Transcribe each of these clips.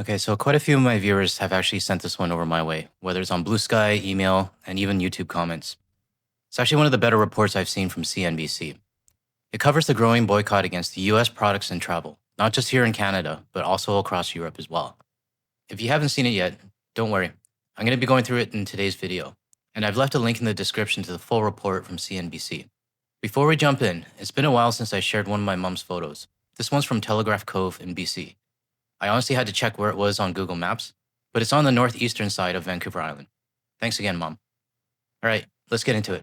Okay, so quite a few of my viewers have actually sent this one over my way, whether it's on Blue Sky, email, and even YouTube comments. It's actually one of the better reports I've seen from CNBC. It covers the growing boycott against the US products and travel, not just here in Canada, but also across Europe as well. If you haven't seen it yet, don't worry. I'm going to be going through it in today's video, and I've left a link in the description to the full report from CNBC. Before we jump in, it's been a while since I shared one of my mom's photos. This one's from Telegraph Cove in BC. I honestly had to check where it was on Google Maps, but it's on the northeastern side of Vancouver Island. Thanks again, Mom. All right, let's get into it.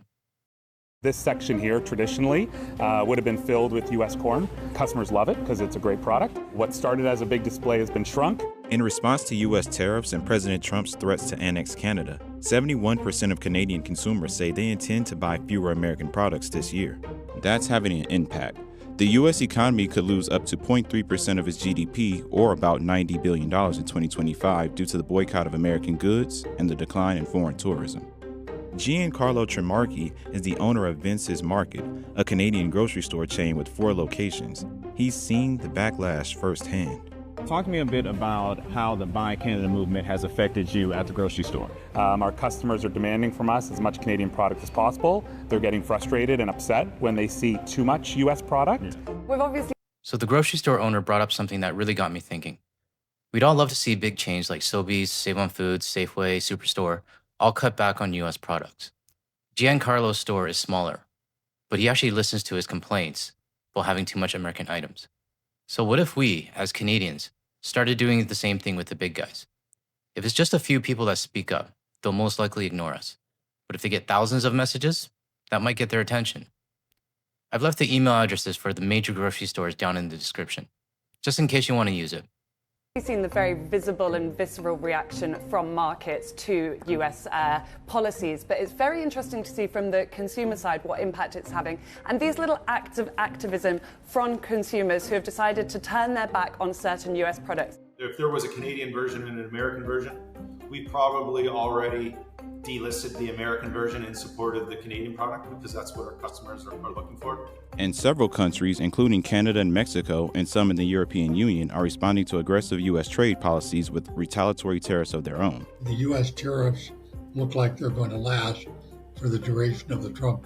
This section here traditionally would have been filled with U.S. corn. Customers love it because it's a great product. What started as a big display has been shrunk. In response to U.S. tariffs and President Trump's threats to annex Canada, 71% of Canadian consumers say they intend to buy fewer American products this year. That's having an impact. The U.S. economy could lose up to 0.3% of its GDP, or about $90 billion in 2025, due to the boycott of American goods and the decline in foreign tourism. Giancarlo Tremarchi is the owner of Vince's Market, a Canadian grocery store chain with 4 locations. He's seen the backlash firsthand. Talk to me a bit about how the Buy Canada movement has affected you at the grocery store. Our customers are demanding from us as much Canadian product as possible. They're getting frustrated and upset when they see too much U.S. product. So the grocery store owner brought up something that really got me thinking. We'd all love to see big chains like Sobeys, Save on Foods, Safeway, Superstore all cut back on U.S. products. Giancarlo's store is smaller, but he actually listens to his complaints while having too much American items. So what if we, as Canadians, started doing the same thing with the big guys? If it's just a few people that speak up, they'll most likely ignore us. But if they get thousands of messages, that might get their attention. I've left the email addresses for the major grocery stores down in the description, just in case you want to use it. We've seen the very visible and visceral reaction from markets to US policies, but it's very interesting to see from the consumer side what impact it's having. And these little acts of activism from consumers who have decided to turn their back on certain US products. If there was a Canadian version and an American version, we probably already delisted the American version and supported the Canadian product because that's what our customers are looking for. And several countries, including Canada and Mexico and some in the European Union, are responding to aggressive U.S. trade policies with retaliatory tariffs of their own. The U.S. tariffs look like they're going to last for the duration of the Trump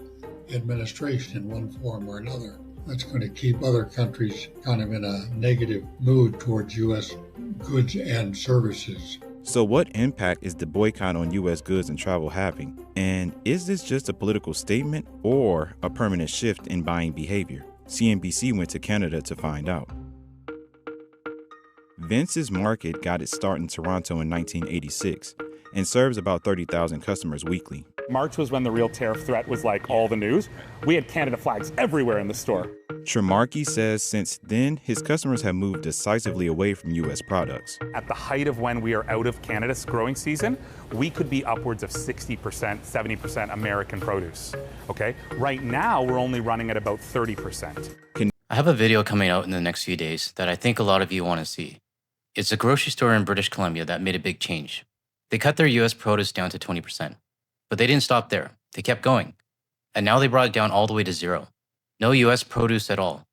administration in one form or another. That's going to keep other countries kind of in a negative mood towards U.S. goods and services. So what impact is the boycott on U.S. goods and travel having? And is this just a political statement or a permanent shift in buying behavior? CNBC went to Canada to find out. Vince's Market got its start in Toronto in 1986 and serves about 30,000 customers weekly. March was when the real tariff threat was like all the news. We had Canada flags everywhere in the store. Tremarchi says since then, his customers have moved decisively away from U.S. products. At the height of when we are out of Canada's growing season, we could be upwards of 60%, 70% American produce. Okay? Right now, we're only running at about 30%. I have a video coming out in the next few days that I think a lot of you want to see. It's a grocery store in British Columbia that made a big change. They cut their U.S. produce down to 20%. But they didn't stop there. They kept going. And now they brought it down all the way to 0. No US produce at all.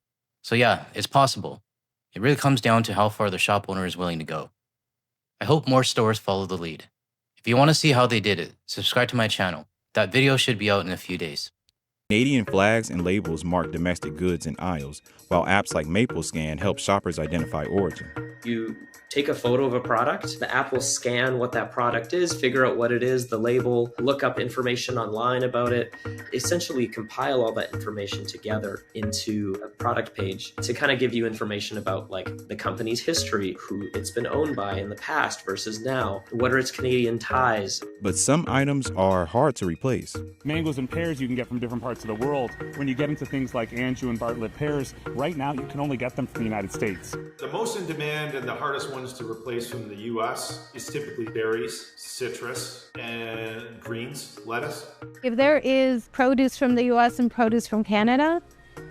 So yeah, it's possible. It really comes down to how far the shop owner is willing to go. I hope more stores follow the lead. If you want to see how they did it, subscribe to my channel. That video should be out in a few days. Canadian flags and labels mark domestic goods in aisles, while apps like MapleScan help shoppers identify origin. You take a photo of a product, the app will scan what that product is, figure out what it is, the label, look up information online about it, essentially compile all that information together into a product page to kind of give you information about like the company's history, who it's been owned by in the past versus now, what are its Canadian ties. But some items are hard to replace. Mangoes and pears you can get from different parts of the world. When you get into things like Anjou and Bartlett pears, right now you can only get them from the United States. The most in demand and the hardest ones to replace from the US is typically berries, citrus, and greens, lettuce. If there is produce from the US and produce from Canada,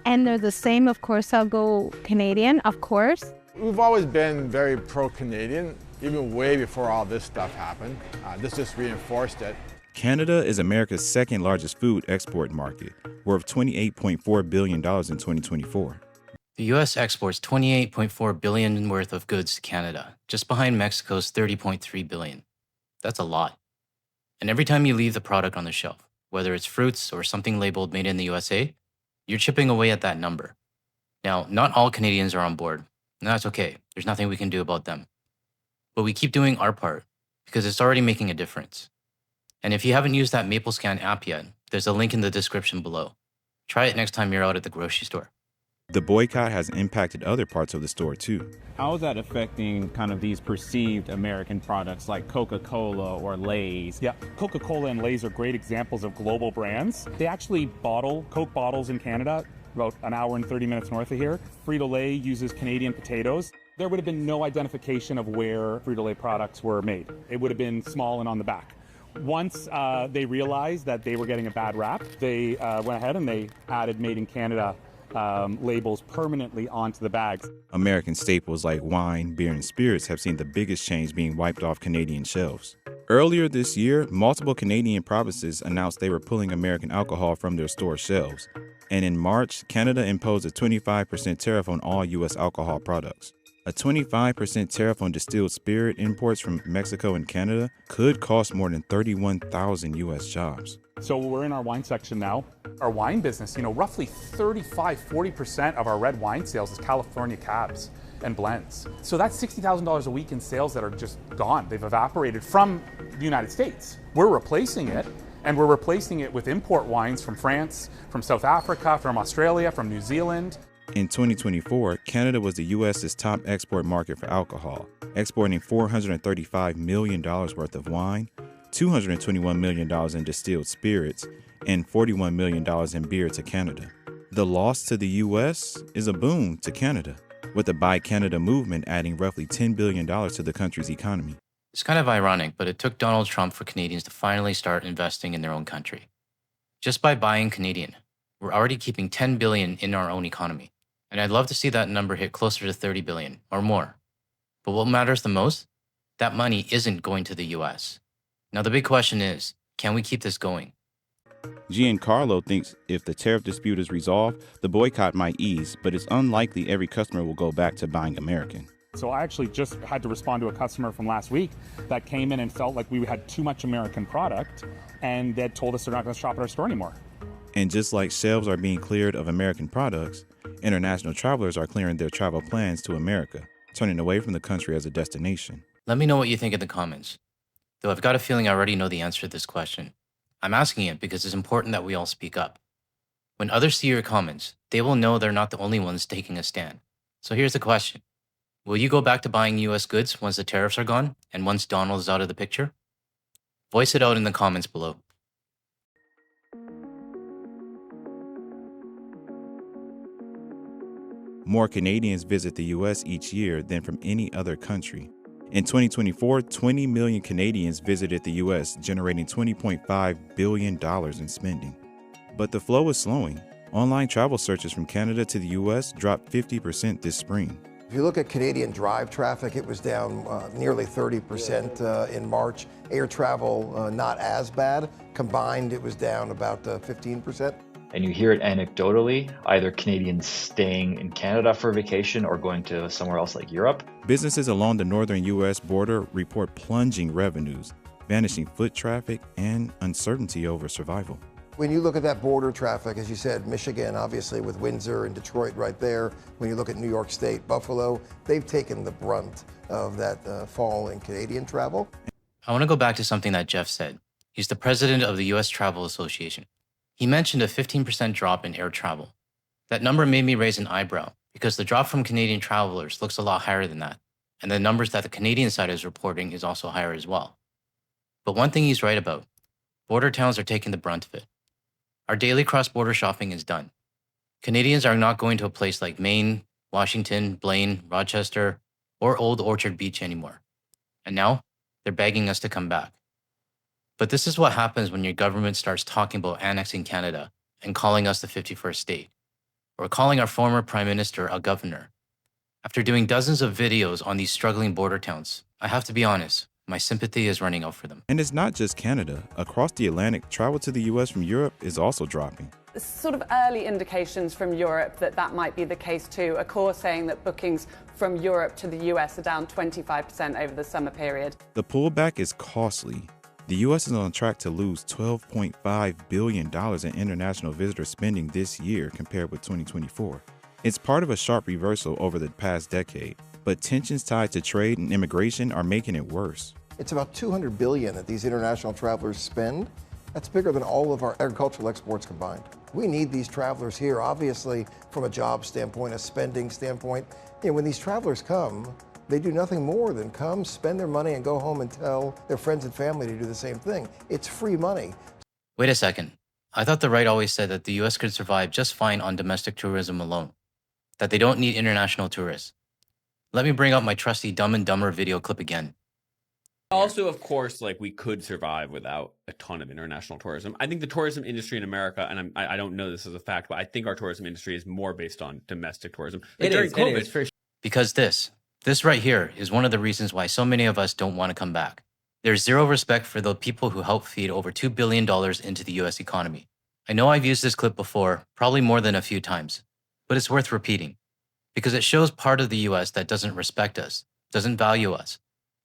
and they're the same, of course, I'll go Canadian, of course. We've always been very pro-Canadian, even way before all this stuff happened. This just reinforced it. Canada is America's second largest food export market, worth $28.4 billion in 2024. The US exports $28.4 billion worth of goods to Canada, just behind Mexico's $30.3 billion. That's a lot. And every time you leave the product on the shelf, whether it's fruits or something labeled made in the USA, you're chipping away at that number. Now, not all Canadians are on board, and that's okay. There's nothing we can do about them. But we keep doing our part because it's already making a difference. And if you haven't used that MapleScan app yet, there's a link in the description below. Try it next time you're out at the grocery store. The boycott has impacted other parts of the store too. How is that affecting kind of these perceived American products like Coca-Cola or Lay's? Yeah, Coca-Cola and Lay's are great examples of global brands. They actually bottle Coke bottles in Canada, about an hour and 30 minutes north of here. Frito-Lay uses Canadian potatoes. There would have been no identification of where Frito-Lay products were made. It would have been small and on the back. Once they realized that they were getting a bad rap, they went ahead and they added Made in Canada labels permanently onto the bags. American staples like wine, beer, and spirits have seen the biggest change being wiped off Canadian shelves. Earlier this year, multiple Canadian provinces announced they were pulling American alcohol from their store shelves. And in March, Canada imposed a 25% tariff on all U.S. alcohol products. A 25% tariff on distilled spirit imports from Mexico and Canada could cost more than 31,000 U.S. jobs. So we're in our wine section now. Our wine business, roughly 35-40% of our red wine sales is California cabs and blends. So that's $60,000 a week in sales that are just gone. They've evaporated from the United States. We're replacing it, and we're replacing it with import wines from France, from South Africa, from Australia, from New Zealand. In 2024, Canada was the U.S.'s top export market for alcohol, exporting $435 million worth of wine, $221 million in distilled spirits, and $41 million in beer to Canada. The loss to the U.S. is a boon to Canada, with the Buy Canada movement adding roughly $10 billion to the country's economy. It's kind of ironic, but it took Donald Trump for Canadians to finally start investing in their own country. Just by buying Canadian, we're already keeping $10 billion in our own economy. And I'd love to see that number hit closer to $30 billion or more. But what matters the most? That money isn't going to the US. Now the big question is, can we keep this going? Giancarlo thinks if the tariff dispute is resolved, the boycott might ease, but it's unlikely every customer will go back to buying American. So I actually just had to respond to a customer from last week that came in and felt like we had too much American product, and they told us they're not going to shop at our store anymore. And just like shelves are being cleared of American products, international travelers are clearing their travel plans to America, turning away from the country as a destination. Let me know what you think in the comments. Though I've got a feeling I already know the answer to this question. I'm asking it because it's important that we all speak up. When others see your comments, they will know they're not the only ones taking a stand. So here's the question. Will you go back to buying US goods once the tariffs are gone and once Donald is out of the picture? Voice it out in the comments below. More Canadians visit the U.S. each year than from any other country. In 2024, 20 million Canadians visited the U.S., generating $20.5 billion in spending. But the flow is slowing. Online travel searches from Canada to the U.S. dropped 50% this spring. If you look at Canadian drive traffic, it was down nearly 30% in March. Air travel, not as bad. Combined, it was down about 15%. And you hear it anecdotally, either Canadians staying in Canada for vacation or going to somewhere else like Europe. Businesses along the northern U.S. border report plunging revenues, vanishing foot traffic, and uncertainty over survival. When you look at that border traffic, as you said, Michigan, obviously with Windsor and Detroit right there. When you look at New York State, Buffalo, they've taken the brunt of that fall in Canadian travel. I want to go back to something that Jeff said. He's the president of the U.S. Travel Association. He mentioned a 15% drop in air travel. That number made me raise an eyebrow because the drop from Canadian travelers looks a lot higher than that, and the numbers that the Canadian side is reporting is also higher as well. But one thing he's right about, border towns are taking the brunt of it. Our daily cross-border shopping is done. Canadians are not going to a place like Maine, Washington, Blaine, Rochester, or Old Orchard Beach anymore. And now, they're begging us to come back. But this is what happens when your government starts talking about annexing Canada and calling us the 51st state, or calling our former prime minister a governor. After doing dozens of videos on these struggling border towns, I have to be honest, my sympathy is running out for them. And it's not just Canada. Across the Atlantic, travel to the U.S. from Europe is also dropping. sort of early indications from Europe that that might be the case too. A core saying that bookings from Europe to the US are down 25% over the summer period. The pullback is costly. The U.S. is on track to lose $12.5 billion in international visitor spending this year compared with 2024. It's part of a sharp reversal over the past decade, but tensions tied to trade and immigration are making it worse. It's about $200 billion that these international travelers spend. That's bigger than all of our agricultural exports combined. We need these travelers here, obviously, from a job standpoint, a spending standpoint. When these travelers come, they do nothing more than come, spend their money, and go home and tell their friends and family to do the same thing. It's free money. Wait a second. I thought the right always said that the US could survive just fine on domestic tourism alone, that they don't need international tourists. Let me bring up my trusty Dumb and Dumber video clip again. Also, of course, like, we could survive without a ton of international tourism. I think the tourism industry in America, and I don't know this as a fact, but I think our tourism industry is more based on domestic tourism. Like during COVID, Because this right here is one of the reasons why so many of us don't want to come back. There's zero respect for the people who help feed over $2 billion into the US economy. I know I've used this clip before, probably more than a few times, but it's worth repeating because it shows part of the US that doesn't respect us, doesn't value us,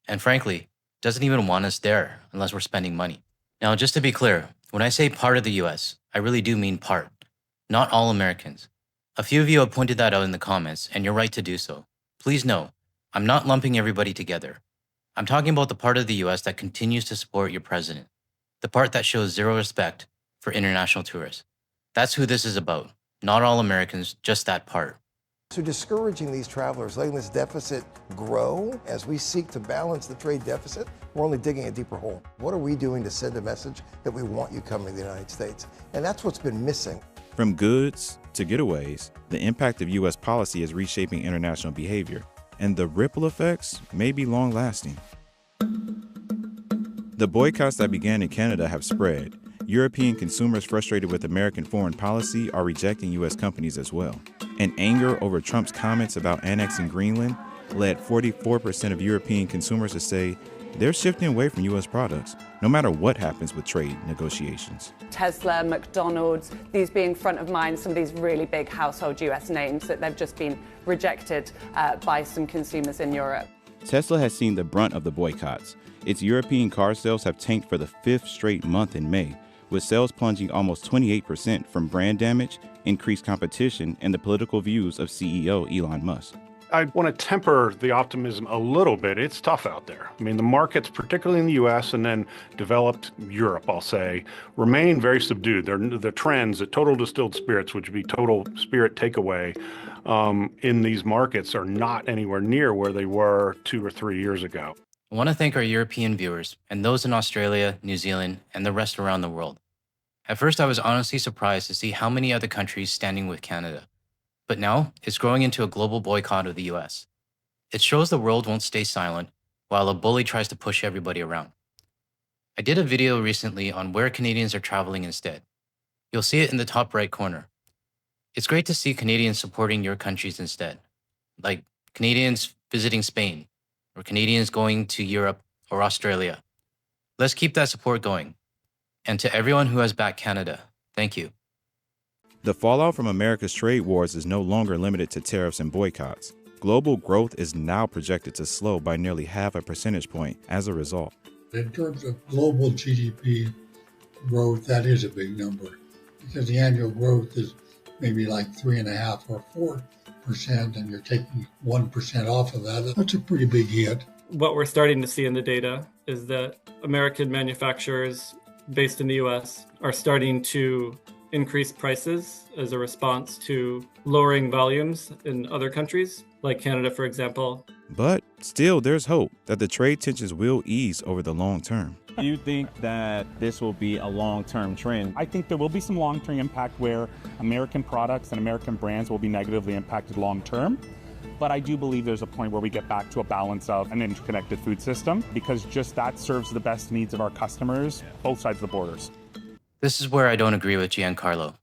and frankly, doesn't even want us there unless we're spending money. Now, just to be clear, when I say part of the US, I really do mean part, not all Americans. A few of you have pointed that out in the comments, and you're right to do so. Please know, I'm not lumping everybody together. I'm talking about the part of the US that continues to support your president, the part that shows zero respect for international tourists. That's who this is about. Not all Americans, just that part. So discouraging these travelers, letting this deficit grow as we seek to balance the trade deficit, we're only digging a deeper hole. What are we doing to send a message that we want you coming to the United States? And that's what's been missing. From goods to getaways, the impact of U.S. policy is reshaping international behavior, and the ripple effects may be long-lasting. The boycotts that began in Canada have spread. European consumers frustrated with American foreign policy are rejecting U.S. companies as well. And anger over Trump's comments about annexing Greenland led 44% of European consumers to say they're shifting away from U.S. products, no matter what happens with trade negotiations. Tesla, McDonald's, these being front of mind, some of these really big household US names that they've just been rejected by some consumers in Europe. Tesla has seen the brunt of the boycotts. Its European car sales have tanked for the 5th straight month in May, with sales plunging almost 28% from brand damage, increased competition, and the political views of CEO Elon Musk. I want to temper the optimism a little bit. It's tough out there. I mean, the markets, particularly in the U.S. and then developed Europe, I'll say, remain very subdued. The trends at total distilled spirits, which would be total spirit takeaway, in these markets are not anywhere near where they were 2 or 3 years ago. I want to thank our European viewers and those in Australia, New Zealand, and the rest around the world. At first, I was honestly surprised to see how many other countries standing with Canada. But now, it's growing into a global boycott of the US. It shows the world won't stay silent while a bully tries to push everybody around. I did a video recently on where Canadians are traveling instead. You'll see it in the top right corner. It's great to see Canadians supporting your countries instead, like Canadians visiting Spain, or Canadians going to Europe or Australia. Let's keep that support going. And to everyone who has backed Canada, thank you. The fallout from America's trade wars is no longer limited to tariffs and boycotts. Global growth is now projected to slow by nearly half a percentage point as a result. In terms of global GDP growth, that is a big number because the annual growth is maybe like 3.5 or 4%, and you're taking 1% off of that. That's a pretty big hit. What we're starting to see in the data is that American manufacturers based in the US are starting to increase prices as a response to lowering volumes in other countries, like Canada, for example. But still, there's hope that the trade tensions will ease over the long term. Do you think that this will be a long-term trend? I think there will be some long-term impact where American products and American brands will be negatively impacted long-term. But I do believe there's a point where we get back to a balance of an interconnected food system because just that serves the best needs of our customers, both sides of the borders. This is where I don't agree with Giancarlo.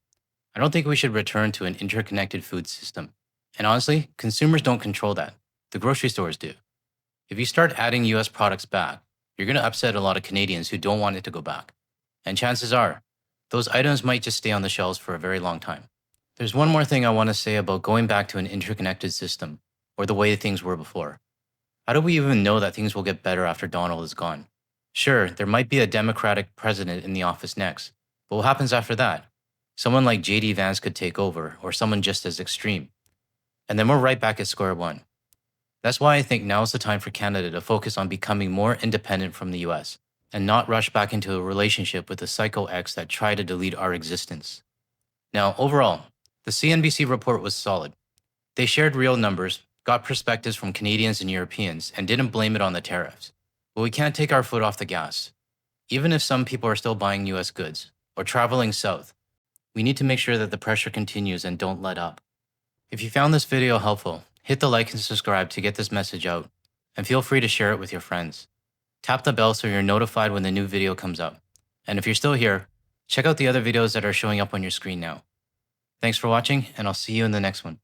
I don't think we should return to an interconnected food system. And honestly, consumers don't control that. The grocery stores do. If you start adding US products back, you're going to upset a lot of Canadians who don't want it to go back. And chances are, those items might just stay on the shelves for a very long time. There's one more thing I want to say about going back to an interconnected system, or the way things were before. How do we even know that things will get better after Donald is gone? Sure, there might be a Democratic president in the office next, but what happens after that? Someone like JD Vance could take over, or someone just as extreme. And then we're right back at square one. That's why I think now is the time for Canada to focus on becoming more independent from the US, and not rush back into a relationship with the Psycho X that tried to delete our existence. Now, overall, the CNBC report was solid. They shared real numbers, got perspectives from Canadians and Europeans, and didn't blame it on the tariffs. But we can't take our foot off the gas. Even if some people are still buying US goods, or traveling south, we need to make sure that the pressure continues and don't let up. If you found this video helpful, hit the like and subscribe to get this message out, and feel free to share it with your friends. Tap the bell so you're notified when the new video comes up. And if you're still here, check out the other videos that are showing up on your screen now. Thanks for watching, and I'll see you in the next one.